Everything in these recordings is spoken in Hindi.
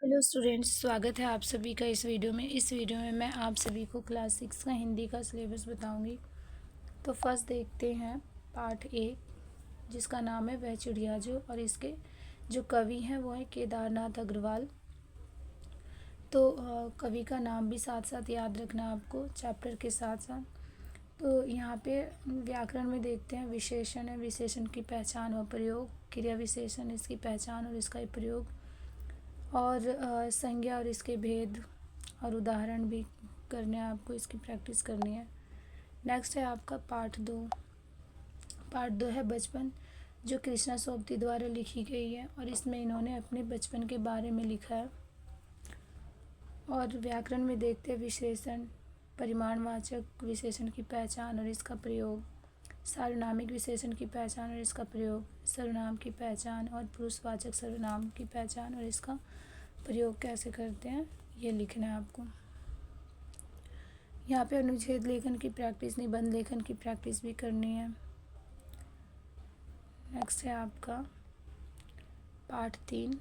हेलो स्टूडेंट्स, स्वागत है आप सभी का इस वीडियो में। इस वीडियो में मैं आप सभी को क्लास 6 का हिंदी का सिलेबस बताऊंगी। तो फर्स्ट देखते हैं पार्ट ए, जिसका नाम है वह चिड़िया जो, और इसके जो कवि हैं वो है केदारनाथ अग्रवाल। तो कवि का नाम भी साथ साथ याद रखना आपको चैप्टर के साथ साथ। तो यहाँ पे व्याकरण में देखते हैं विशेषण है, विशेषण की पहचान और प्रयोग, क्रिया विशेषण इसकी पहचान और इसका प्रयोग, और संज्ञा और इसके भेद और उदाहरण भी करने हैं आपको, इसकी प्रैक्टिस करनी है। नेक्स्ट है आपका पार्ट दो। पार्ट दो है बचपन, जो कृष्णा सोबती द्वारा लिखी गई है और इसमें इन्होंने अपने बचपन के बारे में लिखा है। और व्याकरण में देखते हैं विशेषण, परिमाणवाचक विशेषण की पहचान और इसका प्रयोग, सार्वनामिक विशेषण की पहचान और इसका प्रयोग, सर्वनाम की पहचान और पुरुषवाचक सर्वनाम की पहचान और इसका प्रयोग कैसे करते हैं ये लिखना है आपको। यहाँ पे अनुच्छेद लेखन की प्रैक्टिस, निबंध लेखन की प्रैक्टिस भी करनी है। नेक्स्ट है आपका पार्ट 3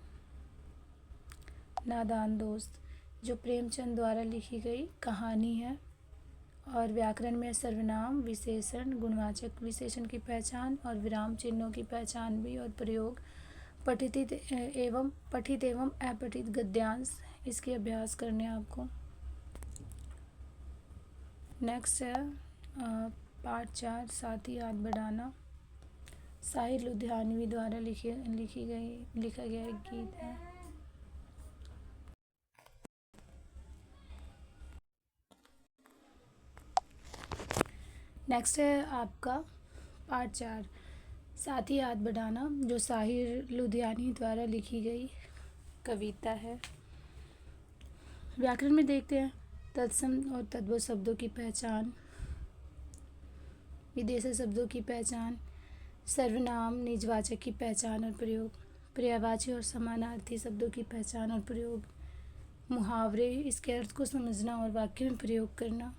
नादान दोस्त, जो प्रेमचंद द्वारा लिखी गई कहानी है। और व्याकरण में सर्वनाम, विशेषण, गुणवाचक विशेषण की पहचान और विराम चिन्हों की पहचान भी और प्रयोग, पठित एवं अपठित गद्यांश, इसके अभ्यास करने हैं आपको। नेक्स्ट है पार्ट 4 साथ ही याद बढ़ाना, साहिर लुधियानवी द्वारा लिखा गया एक गीत है। नेक्स्ट है आपका पार्ट 4 साथ ही याद बढ़ाना, जो साहिर लुधियानी द्वारा लिखी गई कविता है। व्याकरण में देखते हैं तत्सम और तद्भव शब्दों की पहचान, विदेशी शब्दों की पहचान, सर्वनाम निजवाचक की पहचान और प्रयोग, पर्यायवाची और समानार्थी शब्दों की पहचान और प्रयोग, मुहावरे, इसके अर्थ को समझना और वाक्य में प्रयोग करना।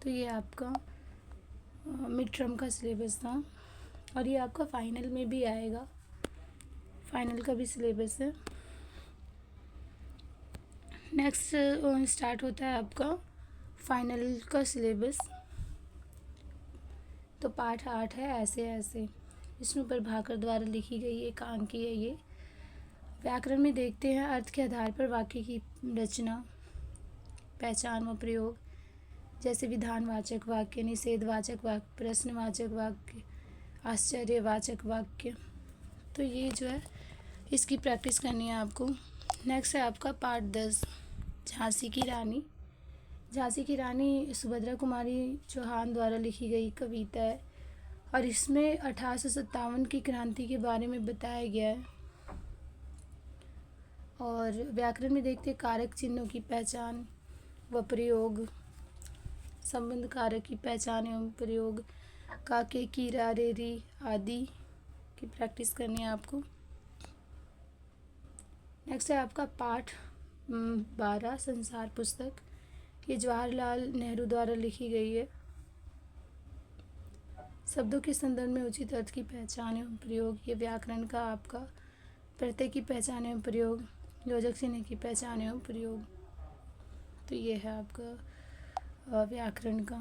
तो ये आपका मिड टर्म का सिलेबस था और ये आपका फाइनल में भी आएगा, फाइनल का भी सिलेबस है। नेक्स्ट स्टार्ट होता है आपका फाइनल का सिलेबस। तो पार्ट 8 है ऐसे ऐसे, विष्णु प्रभाकर द्वारा लिखी गई एक अंकी है ये। व्याकरण में देखते हैं अर्थ के आधार पर वाक्य की रचना, पहचान व प्रयोग, जैसे विधानवाचक वाक्य, निषेधवाचक वाक्य, प्रश्नवाचक वाक्य, आश्चर्यवाचक वाक्य। तो ये जो है इसकी प्रैक्टिस करनी है आपको। नेक्स्ट है आपका पार्ट 10 झांसी की रानी। झांसी की रानी सुभद्रा कुमारी चौहान द्वारा लिखी गई कविता है और इसमें 1857 की क्रांति के बारे में बताया गया है। और व्याकरण में देखते कारक चिन्हों की पहचान व प्रयोग, संबंध कारक की पहचान एवं प्रयोग, काके, कीरा, रेरी आदि की प्रैक्टिस करनी है आपको। नेक्स्ट है आपका पाठ 12 संसार पुस्तक, ये जवाहरलाल नेहरू द्वारा लिखी गई है। शब्दों के संदर्भ में उचित अर्थ की पहचान एवं प्रयोग, ये व्याकरण का आपका प्रत्यय की पहचान एवं प्रयोग, योजक चिन्ह की पहचान एवं प्रयोग। तो ये है आपका व्याकरण का।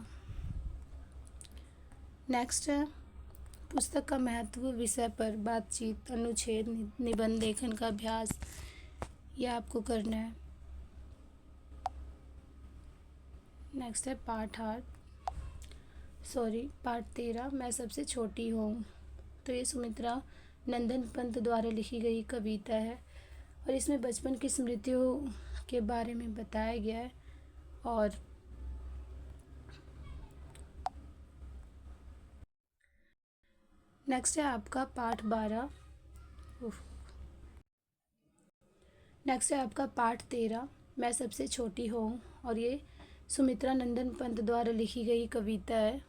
नेक्स्ट है पुस्तक का महत्व विषय पर बातचीत, अनुच्छेद, निबंध लेखन का अभ्यास, ये आपको करना है। नेक्स्ट है पार्ट 13 मैं सबसे छोटी हूँ। तो ये सुमित्रा नंदन पंत द्वारा लिखी गई कविता है और इसमें बचपन की स्मृतियों के बारे में बताया गया है। और नेक्स्ट है आपका पार्ट 12। नेक्स्ट है आपका पार्ट 13 मैं सबसे छोटी हूँ और ये सुमित्रा नंदन पंत द्वारा लिखी गई कविता है।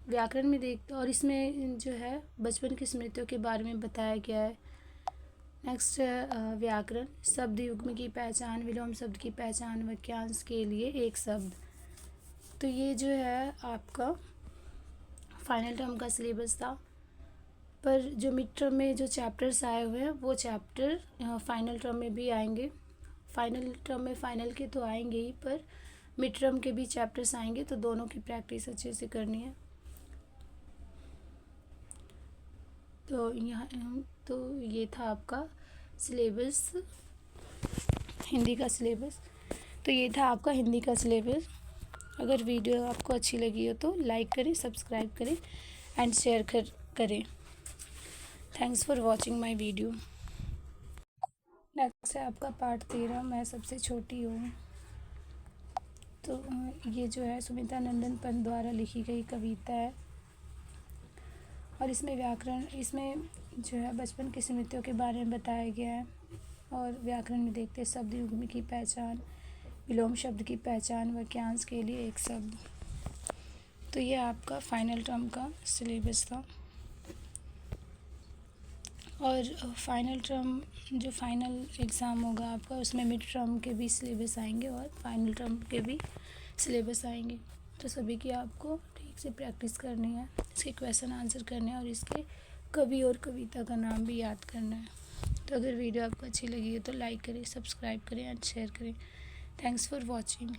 व्याकरण में देखते और इसमें जो है बचपन की स्मृतियों के बारे में बताया गया है। नेक्स्ट व्याकरण, शब्द युग्म की पहचान, विलोम शब्द की पहचान, वाक्यांश के लिए एक शब्द। तो ये जो है आपका फाइनल टर्म का सिलेबस था। पर जो मिड टर्म में जो चैप्टर्स आए हुए हैं वो चैप्टर फाइनल टर्म में भी आएंगे। फाइनल टर्म में फाइनल के तो आएंगे ही, पर मिड टर्म के भी चैप्टर्स आएंगे, तो दोनों की प्रैक्टिस अच्छे से करनी है। तो ये था आपका सिलेबस, हिंदी का सिलेबस। तो ये था आपका हिंदी का सिलेबस। अगर वीडियो आपको अच्छी लगी हो तो लाइक करें, सब्सक्राइब करें एंड शेयर करें। Thanks for watching my video. Next है आपका पार्ट 13, मैं सबसे छोटी हूँ। तो ये जो है सुमिता नंदन पंत द्वारा लिखी गई कविता है, और इसमें जो है बचपन की स्मृतियों के बारे में बताया गया है। और व्याकरण में देखते हैं शब्द युग्म की पहचान, विलोम शब्द की पहचान, वाक्यांश के लिए एक शब्द। तो ये आपका फाइनल टर्म का सिलेबस था। और फाइनल टर्म जो फाइनल एग्ज़ाम होगा आपका, उसमें मिड टर्म के भी सिलेबस आएंगे और फाइनल टर्म के भी सिलेबस आएंगे। तो सभी की आपको ठीक से प्रैक्टिस करनी है, इसके क्वेश्चन आंसर करने हैं, और इसके कवि और कविता का नाम भी याद करना है। तो अगर वीडियो आपको अच्छी लगी है तो लाइक करें, सब्सक्राइब करें एंड शेयर करें। Thanks for watching.